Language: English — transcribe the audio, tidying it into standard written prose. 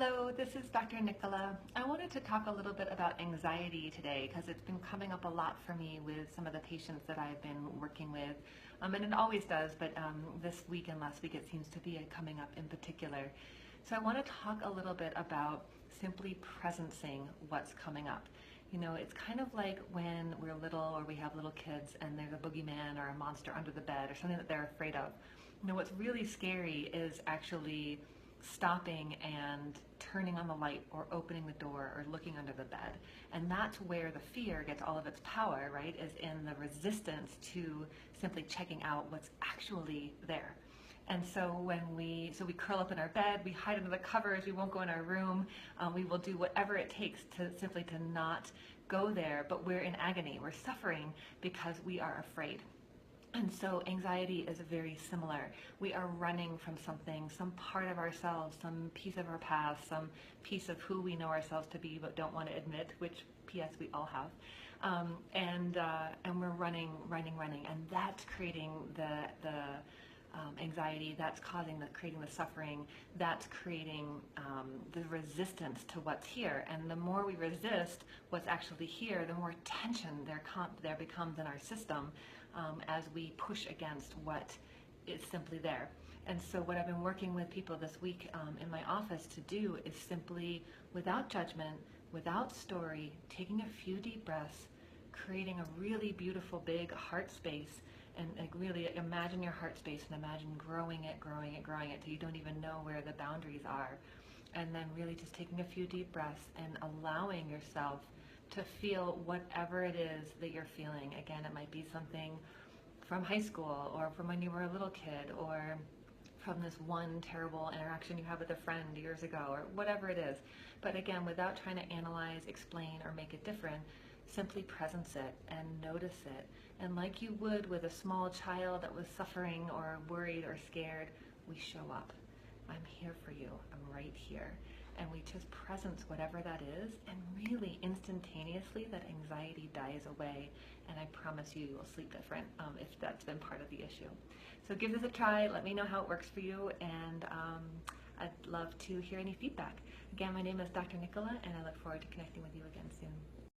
Hello, this is Dr. Nicola. I wanted to talk a little bit about anxiety today because it's been coming up a lot for me with some of the patients that I've been working with. And it always does, but this week and last week it seems to be coming up in particular. So I want to talk a little bit about simply presencing what's coming up. You know, it's kind of like when we're little or we have little kids and there's a boogeyman or a monster under the bed or something that they're afraid of. You know, what's really scary is actually stopping and turning on the light or opening the door or looking under the bed. And that's where the fear gets all of its power, right, is in the resistance to simply checking out what's actually there. And so when we curl up in our bed, we hide under the covers, we won't go in our room, we will do whatever it takes to simply to not go there, but we're in agony, we're suffering because we are afraid. And so anxiety is very similar. We are running from something, some part of ourselves, some piece of our past, some piece of who we know ourselves to be but don't want to admit, which P.S. we all have. And we're running, and that's creating the anxiety, that's creating the suffering, that's creating the resistance to what's here. And the more we resist what's actually here, the more tension there becomes in our system as we push against what is simply there. And so what I've been working with people this week in my office to do is simply, without judgment, without story, taking a few deep breaths, creating a really beautiful big heart space, and like really imagine your heart space and imagine growing it till you don't even know where the boundaries are. And then really just taking a few deep breaths and allowing yourself to feel whatever it is that you're feeling. Again, it might be something from high school or from when you were a little kid or from this one terrible interaction you had with a friend years ago or whatever it is. But again, without trying to analyze, explain, or make it different, simply presence it and notice it. And like you would with a small child that was suffering or worried or scared, we show up. I'm here for you. I'm right here. And we just presence whatever that is, and really instantaneously that anxiety dies away, and I promise you will sleep different if that's been part of the issue. So give this a try, let me know how it works for you, and I'd love to hear any feedback. Again, my name is Dr. Nicola, and I look forward to connecting with you again soon.